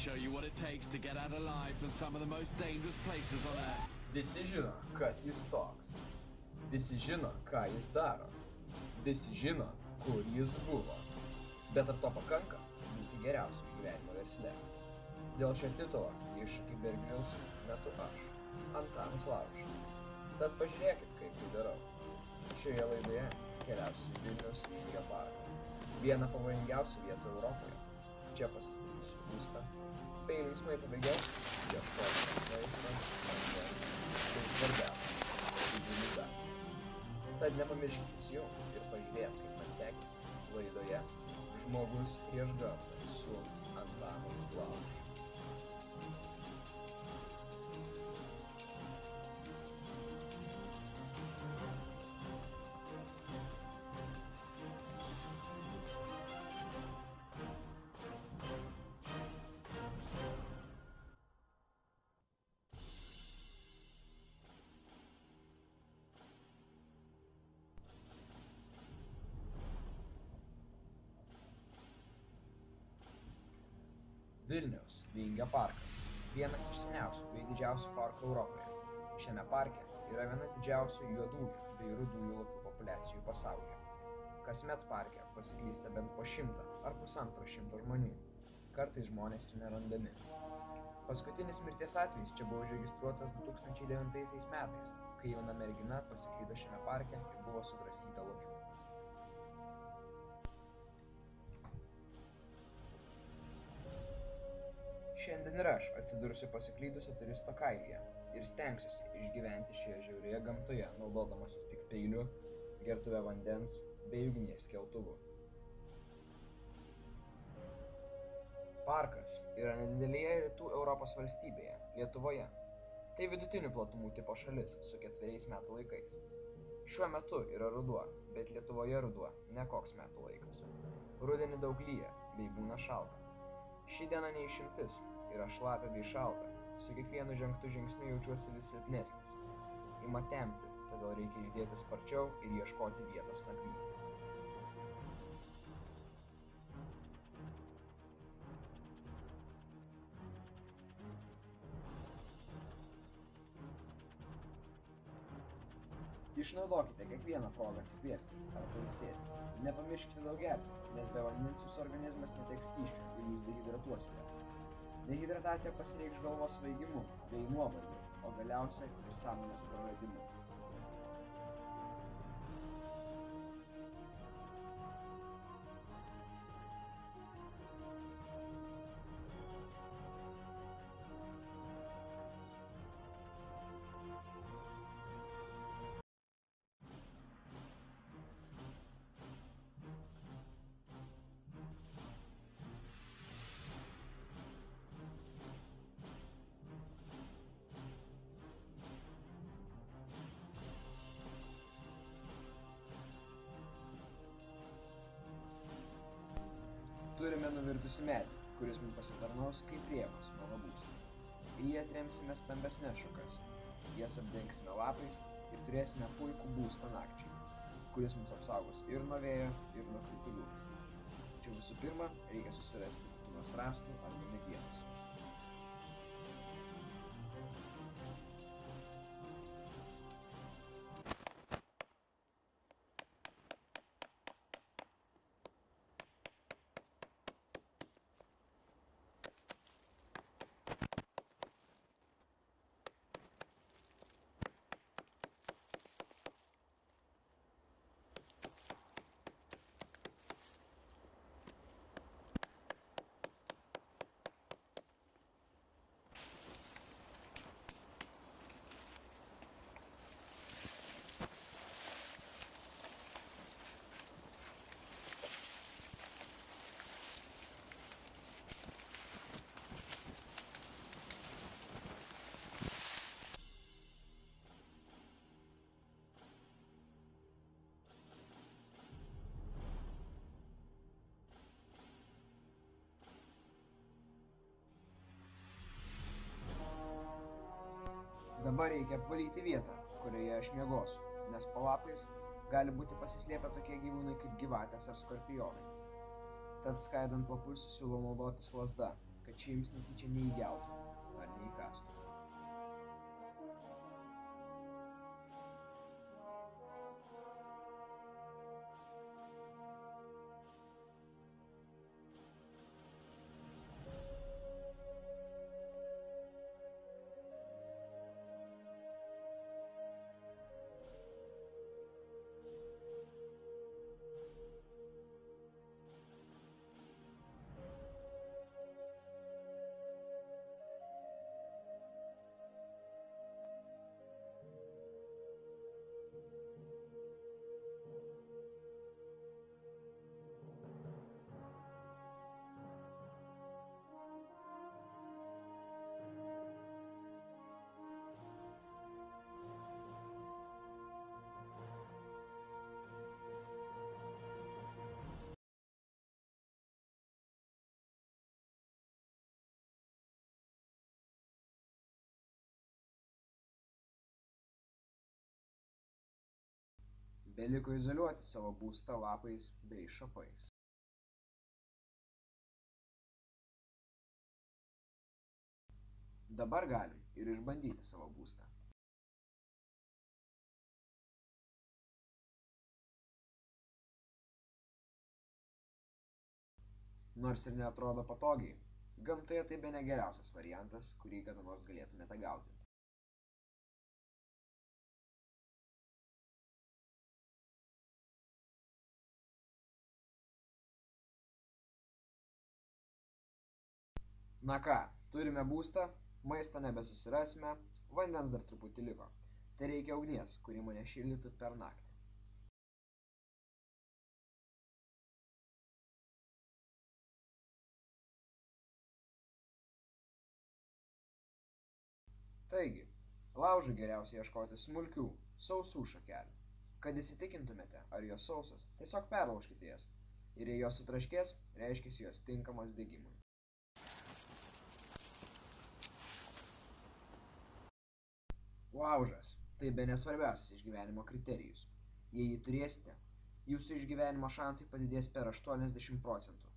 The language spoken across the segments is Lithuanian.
show you what it takes to get out alive from some of the most dangerous places on earth. Visi žino, kas jis toks. Visi žino, ką jis daro. Visi žino, kur jis buvo. Bet ar to pakanka būti geriausiu gyvenimo versle? Dėl šio titulo iššūkį Bear Grylls metu aš, Antanas Laurušas. Tad pažiūrėkit, kaip tai darau. Šioje laidoje keliausiu į Vilniaus Vingio parką. Vieną pavojingiausių vietų Europoje. Čia pasistatysiu būstą, bei linksmai pabėgiosiu, ieškosiu maisto, vandens, bei svarbiausia, didžiulį darbą. Tad nepamirškite įsijungti ir pažiūrėti, kaip man sekėsi laidoje Žmogus prieš gamtą su Antanu Laurušu. Vilniaus Vingio parkas – vienas iš seniausių bei didžiausių parkų Europoje. Šiame parke yra viena didžiausių juodųjų bei rudųjų lapių populiacijų pasaulyje. Kasmet parke pasiklysta bent po 100 ar 150 žmonių. Kartais žmonės ir nerandami. Paskutinis mirties atvejis čia buvo užregistruotas 2009 metais, kai jauna mergina pasiklydo šiame parke ir buvo sudraskyta lapių. Šiandien ir aš atsidursiu pasiklydusio turisto kailyje ir stengsiuosi išgyventi šioje žiaurioje gamtoje, naudodamasis tik peiliu, gertuve vandens bei ugnies keltuvu. Parkas yra nedidelėje rytų Europos valstybėje, Lietuvoje. Tai vidutinių platumų tipo šalis su 4 metų laikais. Šiuo metu yra ruduo, bet Lietuvoje ruduo ne koks metų laikas. Rudenį daug lyja bei būna šalta. Ši diena ne išimtis, yra šlapia bei šalta, su kiekvienu žengtu žingsniu jaučiuosi vis silpnesnis. Ima tempti, todėl reikia judėti sparčiau ir ieškoti vietos nakvynei. Išnaudokite kiekvieną progą atsikvėpti ar pailsėti. Nepamirškite daug gerti, nes be vandens jūsų organizmas neteks skysčių ir jūs dehidratuosite. Dehidratacija pasireikš galvos svaigimu bei nuovargiu, o galiausiai ir sąmonės praradimu. Turime nuvirtusį medį, kuris mums pasitarnaus kaip rėmas mano būstui. Į jį atremsime stambesnes šakas, jas apdengsime lapais ir turėsime puikų būstą nakčiai, kuris mums apsaugos ir nuo vėjo, ir nuo kritulių. Tačiau visų pirma, reikia susirasti nuos rąstų arba medienos. Dabar reikia apvalyti vietą, kurioje aš miegosiu, nes po lapais gali būti pasislėpę tokie gyvūnai kaip gyvatės ar skorpionai. Tad skaidant lapus siūlau naudotis lazda, kad ši jums netyčia neįgeltų ar neįkastų. Beliko izoliuoti savo būstą lapais bei šapais. Dabar galim ir išbandyti savo būstą. Nors ir neatrodo patogiai, gamtoje tai bene geriausias variantas, kurį kada nors galėtumėte gauti. Na ką, turime būstą, maisto nebesusirasime, vandens dar truputį liko. Tai reikia ugnies, kuri mane šildytų per naktį. Taigi, laužui geriausia ieškoti smulkių, sausų šakelių. Kad įsitikintumėte, ar jos sausos, tiesiog perlaužkite jas. Ir jei jos sutraškės, reiškiasi jos tinkamos degimui. Laužas – tai bene svarbiausias išgyvenimo kriterijus. Jei jį turėsite, jūsų išgyvenimo šansai padidės per 80 procentų.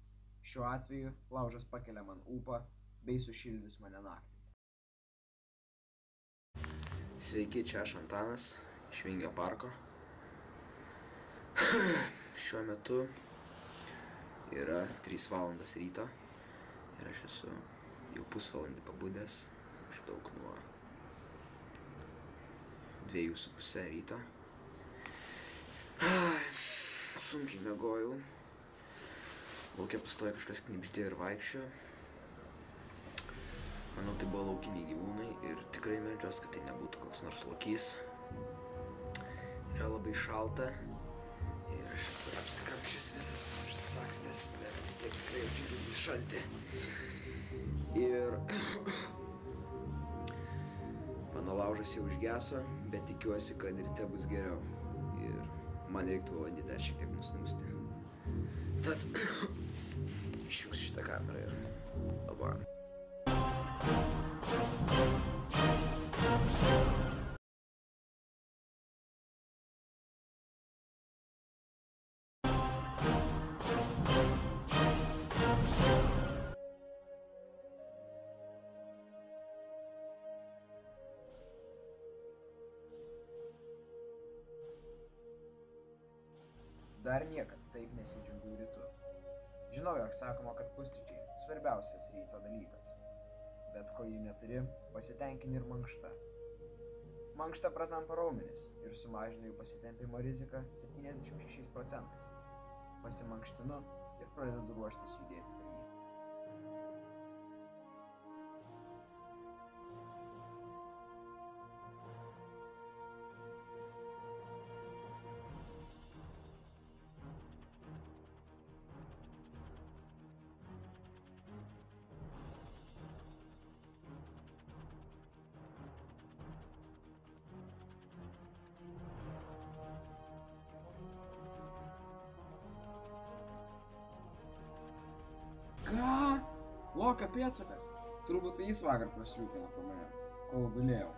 Šiuo atveju laužas pakelia man ūpą bei sušildys mane naktį. Sveiki, čia aš Antanas iš Vingio parko. Šiuo metu yra 3 valandos ryto ir aš esu jau pusvalandį pabudęs, maždaug nuo 2:30 ryto. Sunkiai miegojau. Lauke pastojo kažkas knibždėjo ir vaikščiojo. Manau, tai buvo laukiniai gyvūnai ir tikrai meldžiuos, kad tai nebūtų koks nors lokys. Yra labai šalta ir aš esu apsikamšęs visas, susakstęs, bet vis tiek tikrai jaučiu didelį šaltį. Ir mano laužas jau užgeso, bet tikiuosi, kad ryte bus geriau. Ir man reiktų valandį dar šiek tiek nusnūsti. Tad išjungsiu šitą kamerą ir dabar. Dar niekad taip nesidžiaugiau rytu. Žinau, jog sakoma, kad pusryčiai svarbiausias ryto dalykas. Bet ko jų neturi, pasitenkini ir mankšta. Mankšta pratampa raumenis ir sumažina jų pasitempimo riziką 76 procentais. Pasimankštinu ir pradedu ruoštis judėti pirmyn. Ką? Lokio pėdsakas? Turbūt jis vakar prasliūkino po mane, kol gulėjau.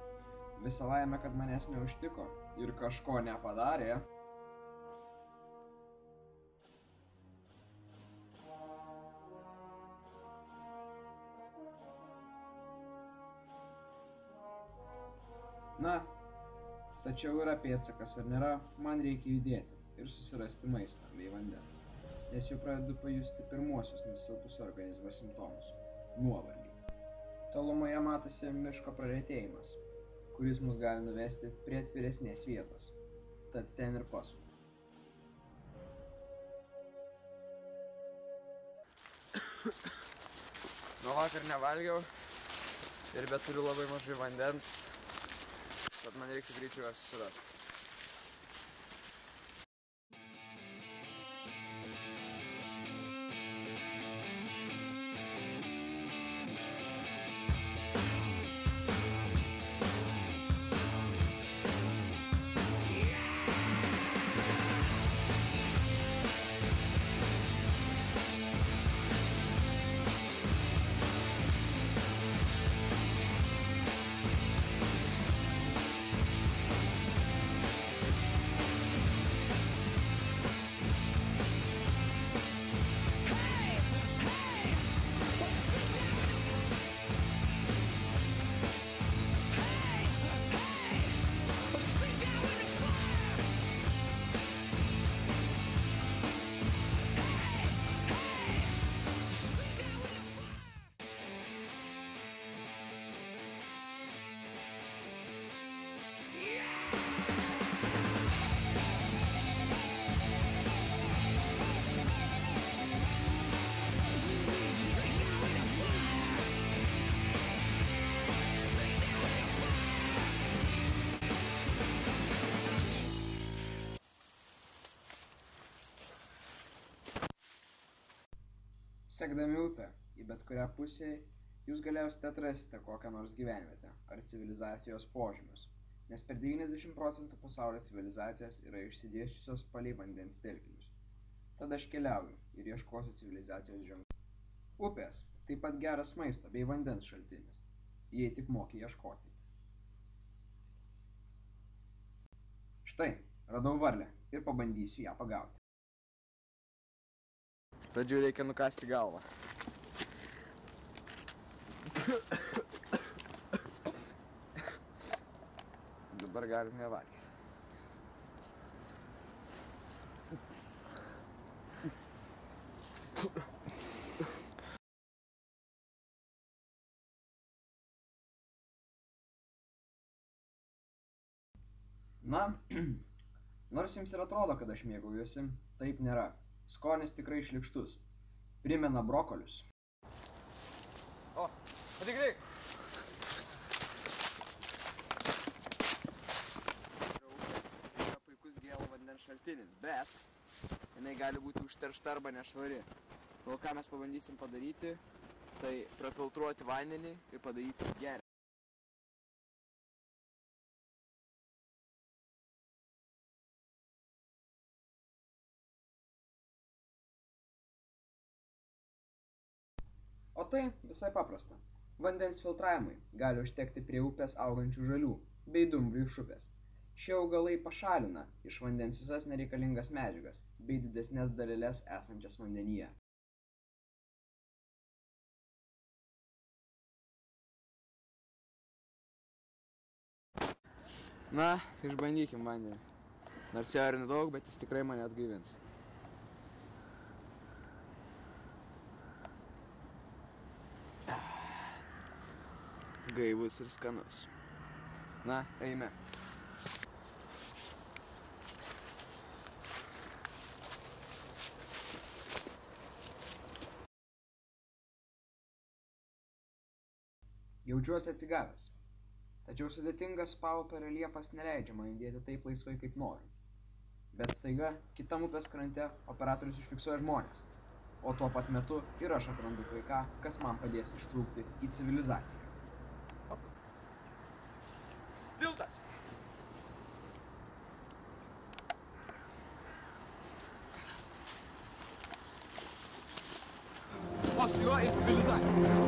Visa laimė, kad manęs neužtiko ir kažko nepadarė. Na, tačiau yra pėdsakas ar nėra, man reikia judėti ir susirasti maisto bei vandens, nes jau pradedu pajusti pirmuosius nusilpusio organizmo simptomus – nuovargį. Tolumoje matosi miško praretėjimas, kuris mus gali nuvesti prie atviresnės vietos, tad ten ir pasuku. Nuo vakar nevalgiau ir bet turiu labai mažai vandens, tad man reikia greičiau ją susirasti. Sekdami upę į bet kurią pusę, jūs galiausiai atrasite kokią nors gyvenvietę ar civilizacijos požymius, nes per 90% pasaulio civilizacijos yra išsidėsčiusios palei vandens telkinius. Tad aš keliauju ir ieškosiu civilizacijos ženklų. Upės taip pat geras maisto bei vandens šaltinis, jei tik moki ieškoti. Štai, radau varlę ir pabandysiu ją pagauti. Pradžių reikia nukasti galvą. Dabar galim ją valgyti. Na, nors jums ir atrodo, kad aš mėgaujuosi, taip nėra. Skonis tikrai šlykštus. Primena brokolius. O, patikrai! Yra puikus gėlo vandens šaltinis, bet jinai gali būti užteršta arba nešvari. Todėl ką mes pabandysim padaryti, tai prafiltruoti vandenį ir padaryti gerą. O tai visai paprasta. Vandens filtravimui gali užtekti prie upės augančių žalių bei dumblių iš upės. Šie augalai pašalina iš vandens visas nereikalingas medžiagas bei didesnės daleles esančias vandenyje. Na, išbandykim vandenį. Nors jo ir nedaug, bet jis tikrai mane atgaivins. Gaivus ir skanus. Na, eime. Jaučiuosi atsigavęs. Tačiau sudėtingas paupio reljefas neleidžia man judėti taip laisvai, kaip noriu. Bet staiga, kitam upės krante operatorius užfiksuoja žmonės, o tuo pat metu ir aš atrandu kai ką, kas man padės ištrūkti į civilizaciją. Tiltas! O su juo ir civilizacija.